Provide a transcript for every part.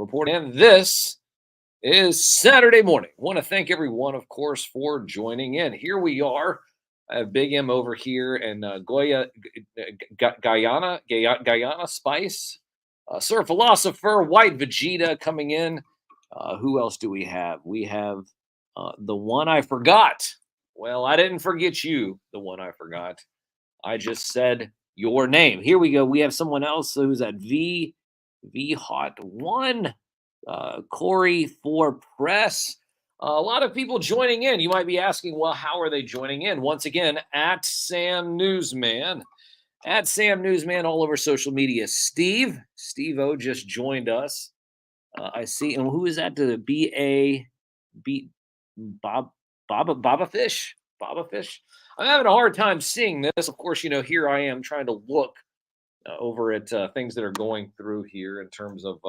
reporting. And this is Saturday morning. Want to thank everyone, of course, for joining in. Here we are. I have Big M over here in Guyana Spice. Sir Philosopher, White Vegeta coming in. Who else do we have? We have the one I forgot. Well, I didn't forget you, the one I forgot. I just said your name. Here we go. We have someone else who's at V Hot 1. Corey for Press. A lot of people joining in. You might be asking, well, how are they joining in? Once again, at Sam Newsman. At Sam Newsman all over social media. Steve-O just joined us. I see. And who is that? The Baba Fish? Baba Fish? I'm having a hard time seeing this. Of course, here I am trying to look over at things that are going through here in terms of,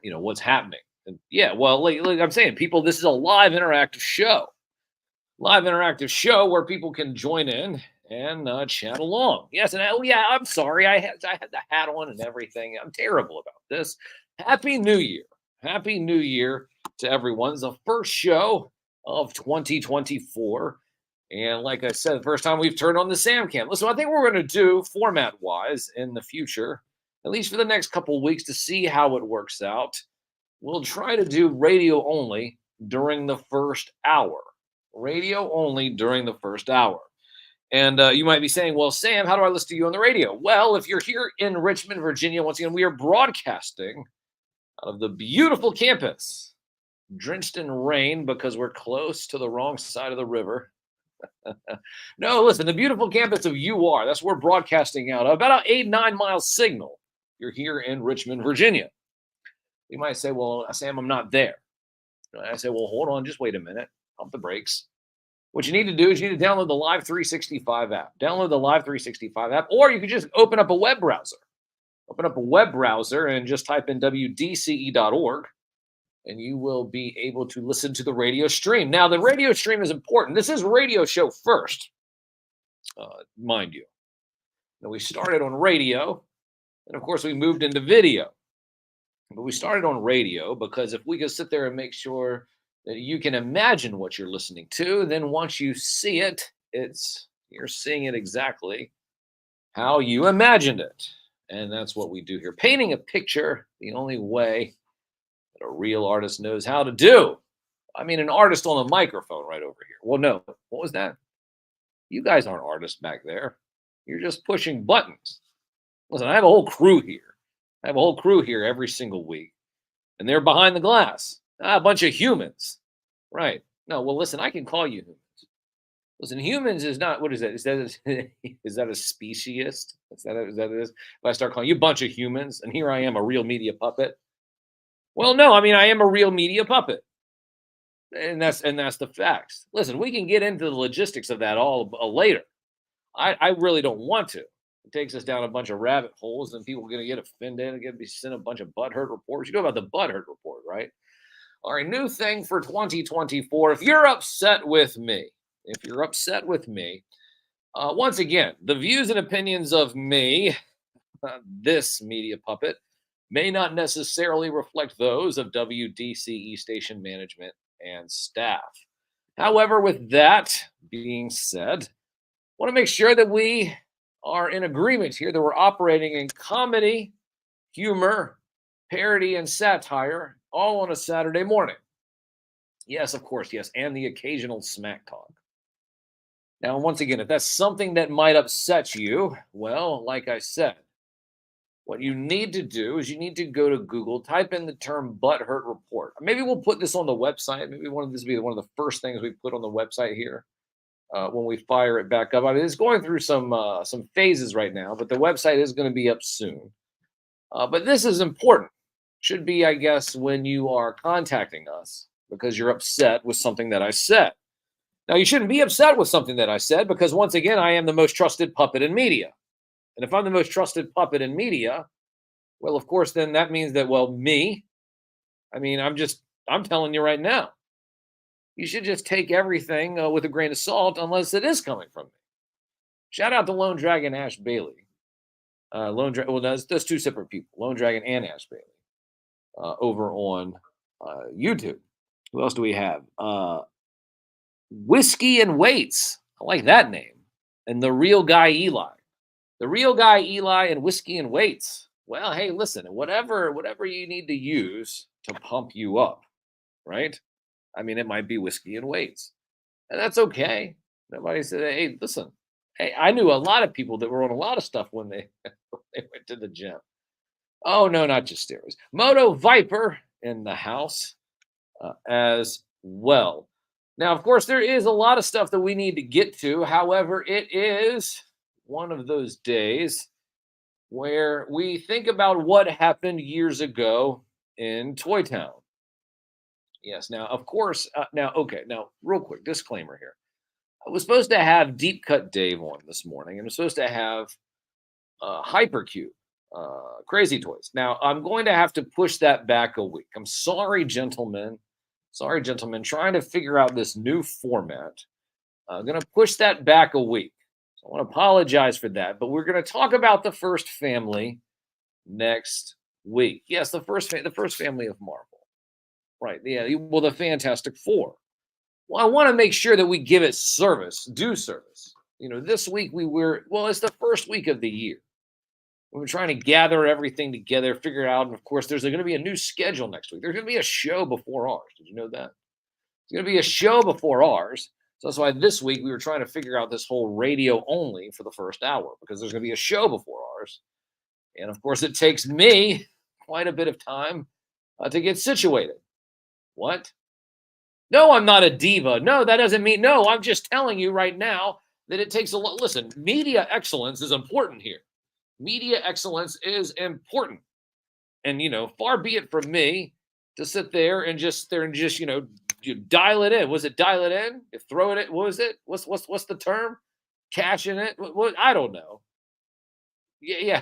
what's happening. And yeah, well, like I'm saying, people, this is a live interactive show. Live interactive show where people can join in and chat along. Yes, and yeah, I'm sorry. I had the hat on and everything. I'm terrible about this. Happy New Year. Happy New Year to everyone. It's the first show of 2024. And like I said, the first time we've turned on the Sam Cam. Listen, I think we're going to do format-wise in the future, at least for the next couple of weeks to see how it works out. We'll try to do radio only during the first hour. Radio only during the first hour. And you might be saying, well, Sam, how do I listen to you on the radio? Well, if you're here in Richmond, Virginia, once again, we are broadcasting out of the beautiful campus, drenched in rain because we're close to the wrong side of the river. No, listen, the beautiful campus of UR, that's where we're broadcasting out of, about an 8-9 mile signal. You're here in Richmond, Virginia. You might say, well, Sam, I'm not there. I say, well, hold on, just wait a minute. Pump the brakes. What you need to do is you need to download the Live 365 app. Download the Live 365 app, or you could just open up a web browser. Open up a web browser and just type in WDCE.org, and you will be able to listen to the radio stream. Now, the radio stream is important. This is radio show first, mind you. Now, we started on radio, and of course, we moved into video. But we started on radio because if we could sit there and make sure that you can imagine what you're listening to, then once you see it, you're seeing it exactly how you imagined it. And that's what we do here. Painting a picture the only way that a real artist knows how to do. I mean, an artist on a microphone right over here. Well, no. What was that? You guys aren't artists back there. You're just pushing buttons. Listen, I have a whole crew here. I have a whole crew here every single week. And they're behind the glass. A bunch of humans. Right. No, well, listen, I can call you humans. Listen, humans is not, what is that? Is that a speciesist? Is that it is? If I start calling you a bunch of humans, and here I am, a real media puppet. Well, no, I mean, I am a real media puppet. And that's the facts. Listen, we can get into the logistics of that all later. I really don't want to. It takes us down a bunch of rabbit holes, and people are going to get offended and going to be sent a bunch of butthurt reports. You know about the butthurt report, right? All right, new thing for 2024. If you're upset with me, once again, the views and opinions of me, this media puppet, may not necessarily reflect those of WDCE station management and staff. However, with that being said, I want to make sure that we are in agreement here that we're operating in comedy, humor, parody, and satire all on a Saturday morning. Yes, of course, yes, and the occasional smack talk. Now, once again, if that's something that might upset you, well, like I said, what you need to do is you need to go to Google, type in the term butthurt report. Maybe we'll put this on the website. Maybe this will be one of the first things we put on the website here. When we fire it back up. I mean, it's going through some phases right now, but the website is going to be up soon. But this is important. Should be, I guess, when you are contacting us because you're upset with something that I said. Now, you shouldn't be upset with something that I said because, once again, I am the most trusted puppet in media. And if I'm the most trusted puppet in media, well, of course, then that means that, well, me, I mean, I'm telling you right now, you should just take everything with a grain of salt unless it is coming from me. Shout out to Lone Dragon Ash Bailey. Well, that's two separate people, Lone Dragon and Ash Bailey. over on YouTube. Who else do we have? Whiskey and Weights. I like that name. And the real guy Eli. The real guy Eli and Whiskey and Weights. Well, hey, listen, whatever you need to use to pump you up, right? I mean, it might be whiskey and weights. And that's okay. Nobody said, hey, listen. Hey, I knew a lot of people that were on a lot of stuff when they, when they went to the gym. Oh, no, not just steroids. Moto Viper in the house as well. Now, of course, there is a lot of stuff that we need to get to. However, it is one of those days where we think about what happened years ago in Toy Town. Yes. Now, of course, okay. Now, real quick disclaimer here. I was supposed to have Deep Cut Dave on this morning, and I'm supposed to have Hypercube, Crazy Toys. Now, I'm going to have to push that back a week. I'm sorry, gentlemen. Sorry, gentlemen. Trying to figure out this new format. I'm going to push that back a week. So I want to apologize for that, but we're going to talk about the first family next week. Yes, the first family of Marvel. Right. Yeah. Well, the Fantastic Four. Well, I want to make sure that we give it due service. This week it's the first week of the year. We're trying to gather everything together, figure it out. And of course, there's going to be a new schedule next week. There's going to be a show before ours. Did you know that? There's going to be a show before ours. So that's why this week we were trying to figure out this whole radio only for the first hour, because there's going to be a show before ours. And of course, it takes me quite a bit of time to get situated. What? No, I'm not a diva. No, that doesn't mean, no, I'm just telling you right now that it takes a lot. Listen, media excellence is important here. Media excellence is important. And, far be it from me to sit there and just, you dial it in. Was it dial it in? You throw it in? What was it? What's the term? Cash in it? What? I don't know. Yeah.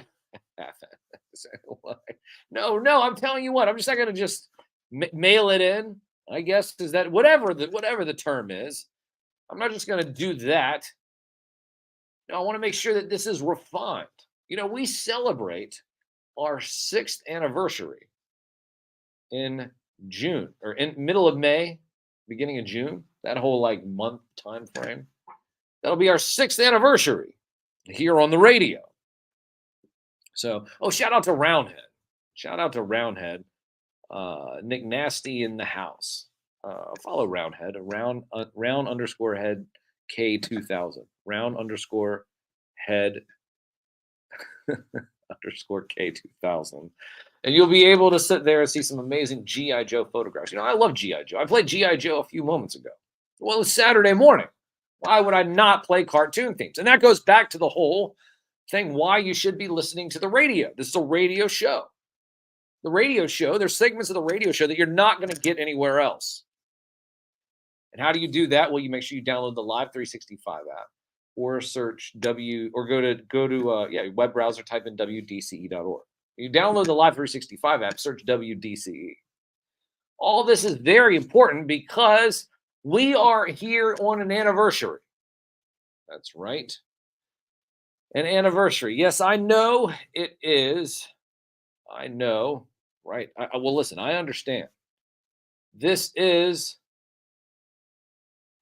No, I'm telling you what, I'm just not going to just mail it in. I guess is that whatever the term is. I'm not just going to do that. No, I want to make sure that this is refined. We celebrate our 6th anniversary in June, or in middle of May, beginning of June. That whole month time frame. That'll be our 6th anniversary here on the radio. So, shout out to Roundhead. Nick Nasty in the house. Follow Roundhead, round underscore head K2000. Round underscore head underscore K2000. And you'll be able to sit there and see some amazing G.I. Joe photographs. I love G.I. Joe. I played G.I. Joe a few moments ago. Well, it was Saturday morning. Why would I not play cartoon themes? And that goes back to the whole thing why you should be listening to the radio. This is a radio show. The radio show, there's segments of the radio show that you're not going to get anywhere else. And how do you do that? Well, you make sure you download the Live 365 app, or search go to web browser, type in WDCE.org. You download the Live 365 app, search WDCE. All this is very important because we are here on an anniversary. That's right. An anniversary. Yes, I know it is. I know. Right. Well, listen, I understand. This is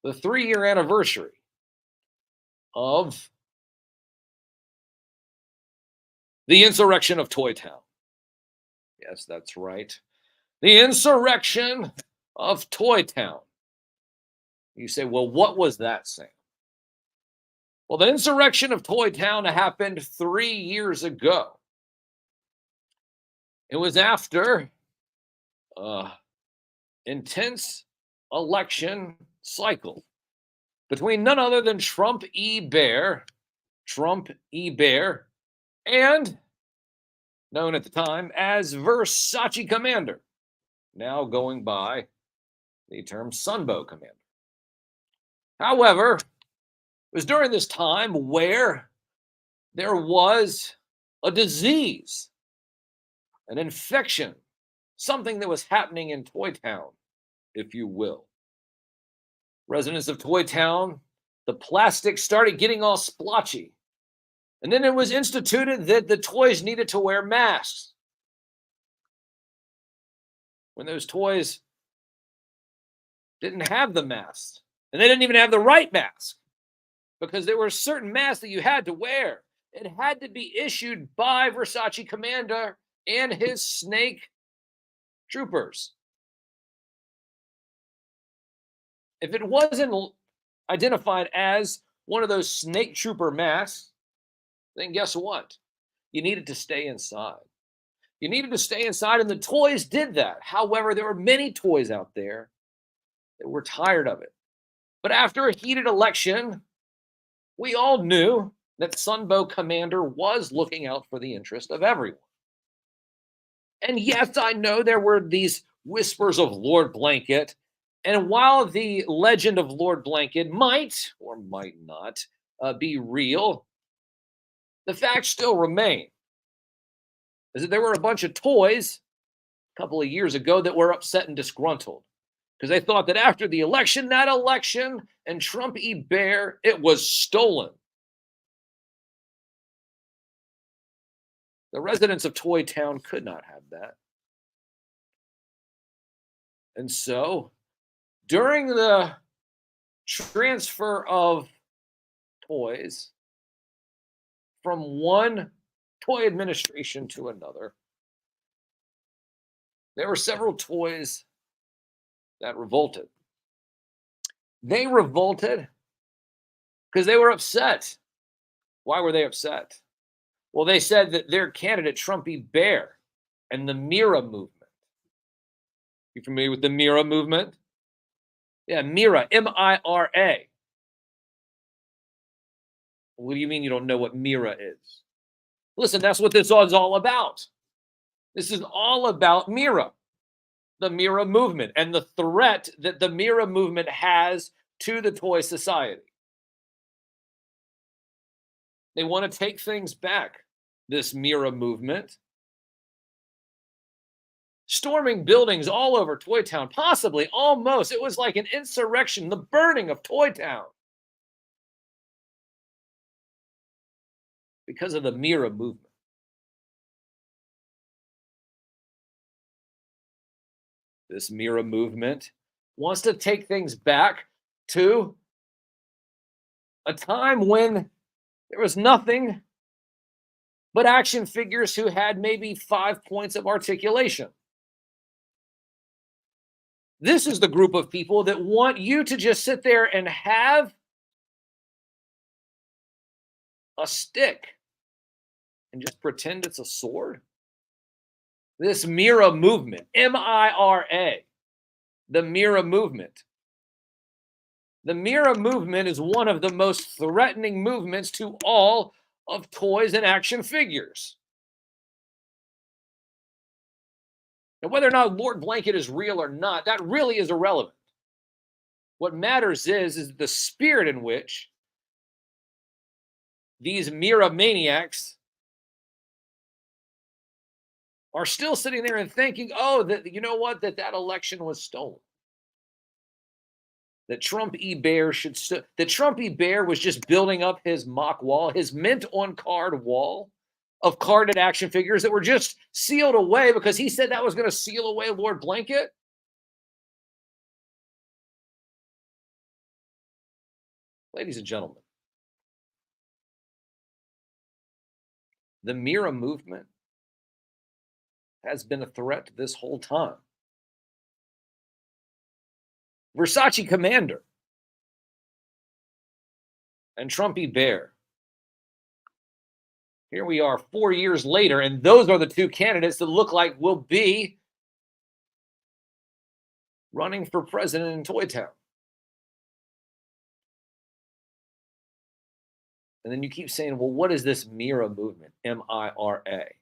the 3-year anniversary of the insurrection of Toy Town. Yes, that's right. The insurrection of Toy Town. You say, well, what was that, Sam? Well, the insurrection of Toy Town happened 3 years ago. It was after intense election cycle between none other than Trump E. Bear, and known at the time as Versace Commander, now going by the term Sunbow Commander. However, it was during this time where there was a disease, an infection, something that was happening in Toy Town, if you will. Residents of Toy Town, the plastic started getting all splotchy. And then it was instituted that the toys needed to wear masks. when those toys didn't have the mask. And they didn't even have the right mask because there were certain masks that you had to wear. It had to be issued by Versace Commander and his snake troopers. If it wasn't identified as one of those snake trooper masks, then guess what? You needed to stay inside. You needed to stay inside, and the toys did that. However, there were many toys out there that were tired of it. But after a heated election, we all knew that Sunbow Commander was looking out for the interest of everyone. And yes, I know there were these whispers of Lord Blanket. And while the legend of Lord Blanket might or might not be real, the facts still remain. Is that there were a bunch of toys a couple of years ago that were upset and disgruntled because they thought that after the election, that election, and Trump Bear, it was stolen. The residents of Toy Town could not have that. And so, during the transfer of toys from one toy administration to another, there were several toys that revolted. They revolted because they were upset. Why were they upset? Well, they said that their candidate, Trumpy Bear, and the Mira movement. You familiar with the Mira movement? Yeah, Mira, M-I-R-A. What do you mean you don't know what Mira is? Listen, that's what this is all about. This is all about Mira, the Mira movement, and the threat that the Mira movement has to the toy society. They want to take things back, this Mira movement. Storming buildings all over Toy Town, possibly, almost. It was like an insurrection, the burning of Toy Town. Because of the Mira movement. This Mira movement wants to take things back to a time when there was nothing but action figures who had maybe 5 points of articulation. This is the group of people that want you to just sit there and have a stick and just pretend it's a sword. This Mira movement, M-I-R-A, the Mira movement. The Mira movement is one of the most threatening movements to all of toys and action figures. Now, whether or not Lord Blanket is real or not, that really is irrelevant. What matters is the spirit in which these Mira maniacs are still sitting there and thinking, oh, that you know what, that election was stolen. That Trump Bear that Trump Bear was just building up his mock wall, his mint on card wall of carded action figures that were just sealed away because he said that was going to seal away Lord Blanket. Ladies and gentlemen, the Mira movement has been a threat this whole time. Versace Commander and Trumpy Bear. Here we are 4 years later, and those are the two candidates that look like will be running for president in Toy Town. And then you keep saying, well, what is this Mira movement? M-I-R-A.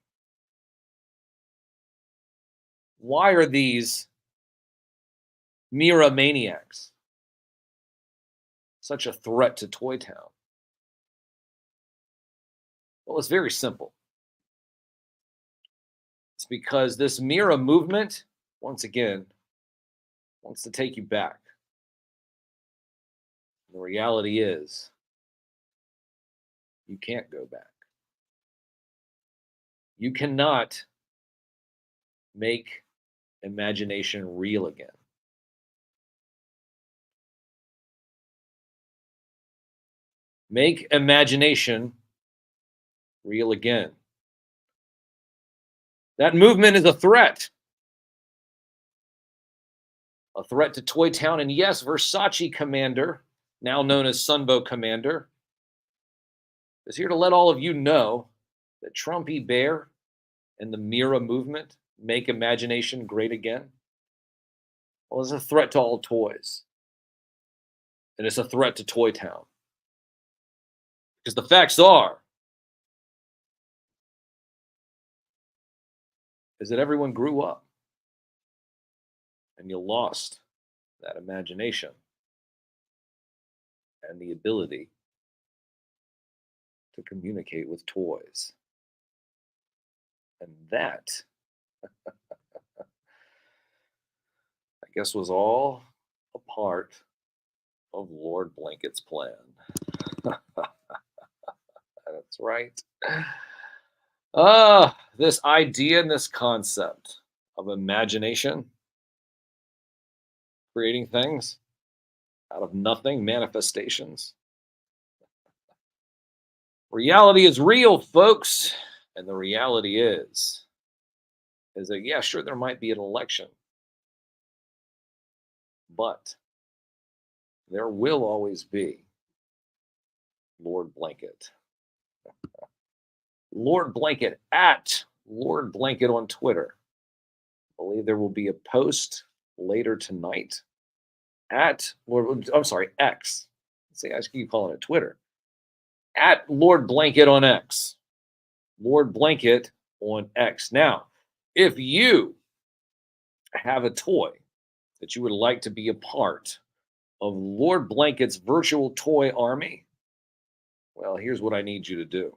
Why are these Mira maniacs such a threat to Toy Town? Well, it's very simple. It's because this Mira movement, once again, wants to take you back. The reality is, you can't go back. You cannot make imagination real again. Make imagination real again. That movement is a threat to Toy Town. And yes, Versace Commander, now known as Sunbow Commander, is here to let all of you know that Trumpy Bear and the Mira movement, make imagination great again, well, it's a threat to all toys. And it's a threat to Toy Town. Because the facts are is that everyone grew up and you lost that imagination and the ability to communicate with toys. And that, I guess, was all a part of Lord Blanket's plan. That's right. This idea and this concept of imagination, creating things out of nothing, manifestations. Reality is real, folks. And the reality is that, yeah, sure, there might be an election, but there will always be Lord Blanket. Lord Blanket at Lord Blanket on Twitter. I believe there will be a post later tonight at X. See, I keep calling it Twitter. At Lord Blanket on X. Lord Blanket on X. Now, if you have a toy that you would like to be a part of Lord Blanket's virtual toy army, well, here's what I need you to do.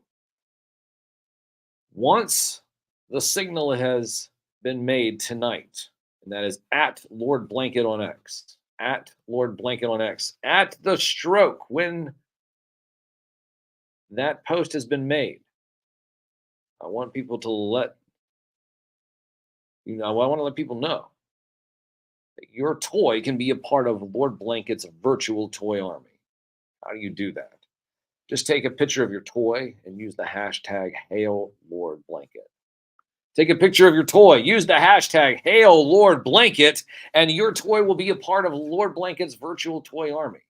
Once the signal has been made tonight, and that is at Lord Blanket on X, at Lord Blanket on X, at the stroke when that post has been made, I want people to let I want to let people know that your toy can be a part of Lord Blanket's virtual toy army. How do you do that? Just take a picture of your toy and use the hashtag #HailLordBlanket. Take a picture of your toy, use the hashtag #HailLordBlanket, and your toy will be a part of Lord Blanket's virtual toy army.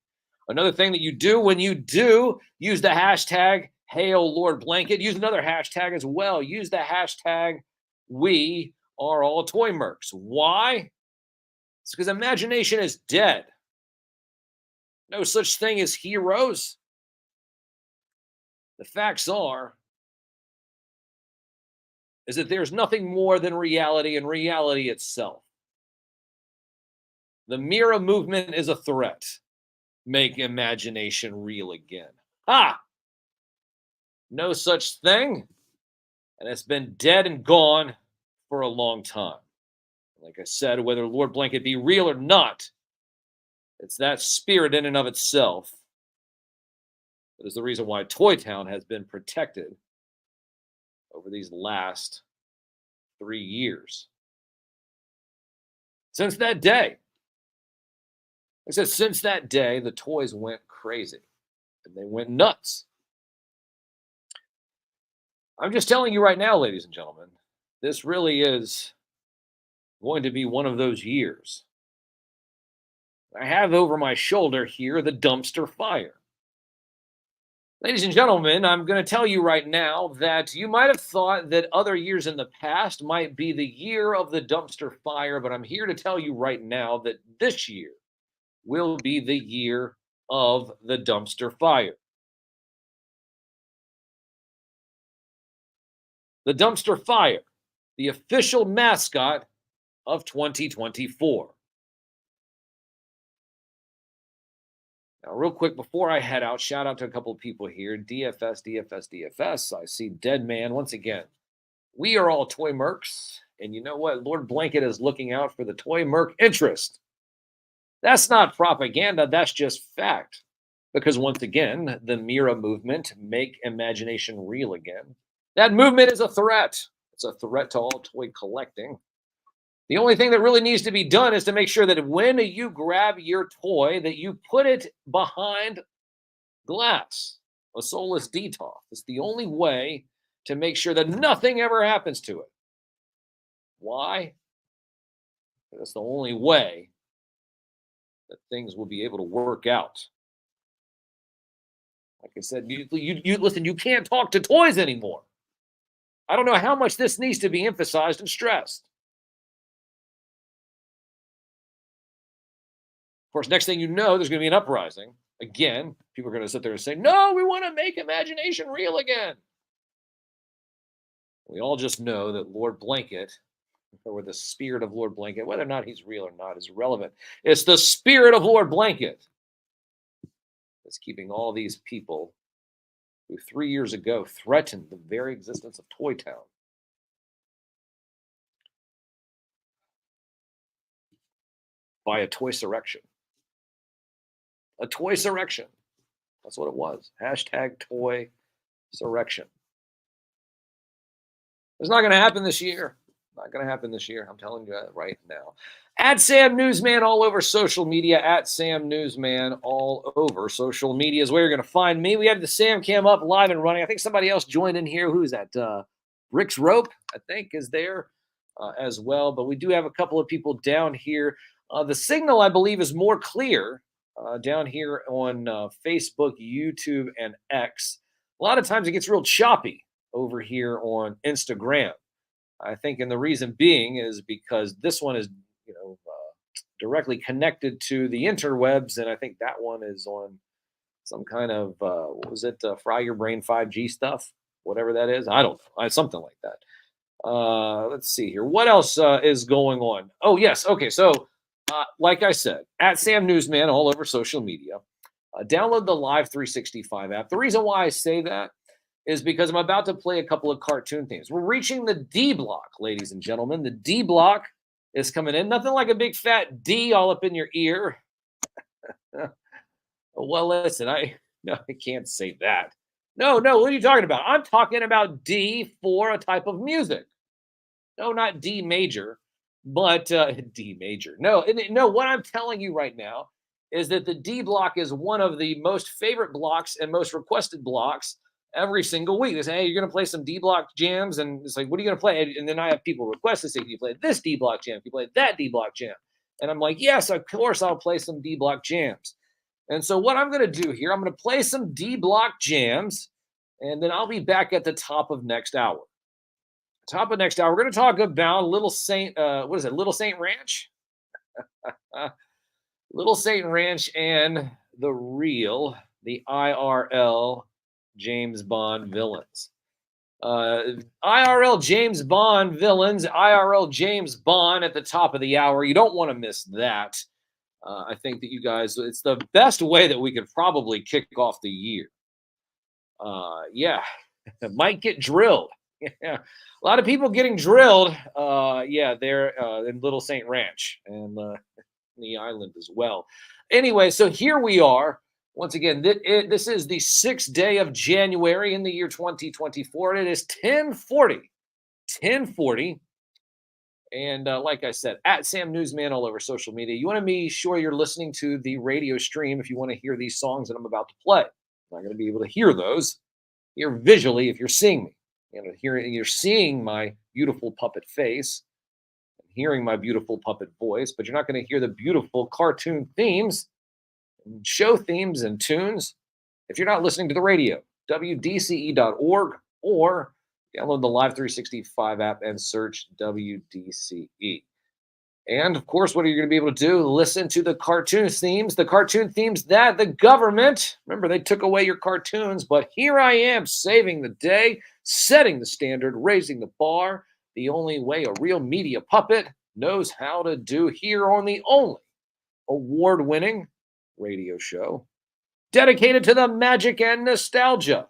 Another thing that you do when you do use the hashtag #HailLordBlanket, use another hashtag as well. Use the hashtag #WeAreAllToyMercs. Why? It's because imagination is dead. No such thing as heroes. The facts are is that there's nothing more than reality and reality itself. The Mira movement is a threat. Make imagination real again. Ha! No such thing. And it's been dead and gone for a long time. Like I said, whether Lord Blanket be real or not, it's that spirit in and of itself that is the reason why Toy Town has been protected over these last 3 years. Since that day, I said, since that day, the toys went crazy and they went nuts. I'm just telling you right now, ladies and gentlemen, this really is going to be one of those years. I have over my shoulder here the dumpster fire. Ladies and gentlemen, I'm going to tell you right now that you might have thought that other years in the past might be the year of the dumpster fire, but I'm here to tell you right now that this year will be the year of the dumpster fire. The dumpster fire, the official mascot of 2024. Now, real quick, before I head out, shout out to a couple of people here. DFS. I see Dead Man once again. We are all toy mercs. And you know what? Lord Blanket is looking out for the toy merc interest. That's not propaganda. That's just fact. Because once again, the Mira movement, make imagination real again. That movement is a threat. It's a threat to all toy collecting. The only thing that really needs to be done is to make sure that when you grab your toy, that you put it behind glass, a soulless detox. It's the only way to make sure that nothing ever happens to it. Why? That's the only way that things will be able to work out. Like I said, you listen, you can't talk to toys anymore. I don't know how much this needs to be emphasized and stressed. Of course, next thing you know, there's going to be an uprising. Again, people are going to sit there and say, no, we want to make imagination real again. We all just know that Lord Blanket, or the spirit of Lord Blanket, whether or not he's real or not is irrelevant. It's the spirit of Lord Blanket that's keeping all these people who 3 years ago threatened the very existence of Toy Town. By a toy-surrection. A toy-surrection. That's what it was. Hashtag toy-surrection. It's not going to happen this year. Not going to happen this year. I'm telling you that right now. At Sam Newsman all over social media. At Sam Newsman all over social media is where you're going to find me. We have the Sam Cam up live and running. I think somebody else joined in here. Who's that? Rick's Rope, I think, is there as well. But we do have a couple of people down here. The signal, I believe, is more clear down here on Facebook, YouTube, and X. A lot of times it gets real choppy over here on Instagram. I think, and the reason being is because this one is, directly connected to the interwebs, and I think that one is on some kind of what was it? Fry Your Brain 5G stuff, whatever that is. I don't know, something like that. Let's see here. What else is going on? Oh yes, okay. So, like I said, at Sam Newsman all over social media. Download the Live 365 app. The reason why I say that is because I'm about to play a couple of cartoon themes. We're reaching the D block, ladies and gentlemen. The D block is coming in. Nothing like a big fat D all up in your ear. Well, listen, I can't say that. No, what are you talking about? I'm talking about D for a type of music. No, not D major, but D major. No, what I'm telling you right now is that the D block is one of the most favorite blocks and most requested blocks every single week. They say, hey, you're going to play some D block jams. And it's like, what are you going to play? And then I have people request to say, can you play this D block jam? Can you play that D block jam? And I'm like, yes, of course I'll play some D block jams. And so what I'm going to do here, I'm going to play some D block jams, and then I'll be back at the top of next hour. Top of next hour, we're going to talk about Little Saint, Little Saint Ranch? Little Saint Ranch and the IRL James Bond villains. IRL James Bond villains, IRL James Bond at the top of the hour. You don't want to miss that. I think that you guys, it's the best way that we could probably kick off the year. Yeah, it might get drilled. Yeah, a lot of people getting drilled. They're in Little Saint Ranch and the island as well. Anyway, so here we are. Once again, this is the 6th day of January in the year 2024, and it is 10:40. 10:40. And like I said, at Sam Newsman all over social media. You want to be sure you're listening to the radio stream if you want to hear these songs that I'm about to play. I'm not going to be able to hear those here visually if you're seeing me. You're seeing my beautiful puppet face, hearing my beautiful puppet voice, but you're not going to hear the beautiful cartoon themes, and show themes, and tunes if you're not listening to the radio. WDCE.org or download the Live 365 app and search WDCE. And of course, what are you going to be able to do? Listen to the cartoon themes that the government, remember, they took away your cartoons, but here I am saving the day, setting the standard, raising the bar, the only way a real media puppet knows how to do here on the only award-winning radio show dedicated to the magic and nostalgia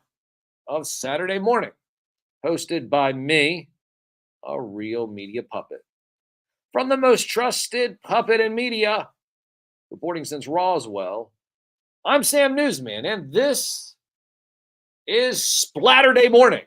of Saturday morning, hosted by me, a real media puppet. From the most trusted puppet in media, reporting since Roswell, I'm Sam Newsman, and this is Splatterday Morning.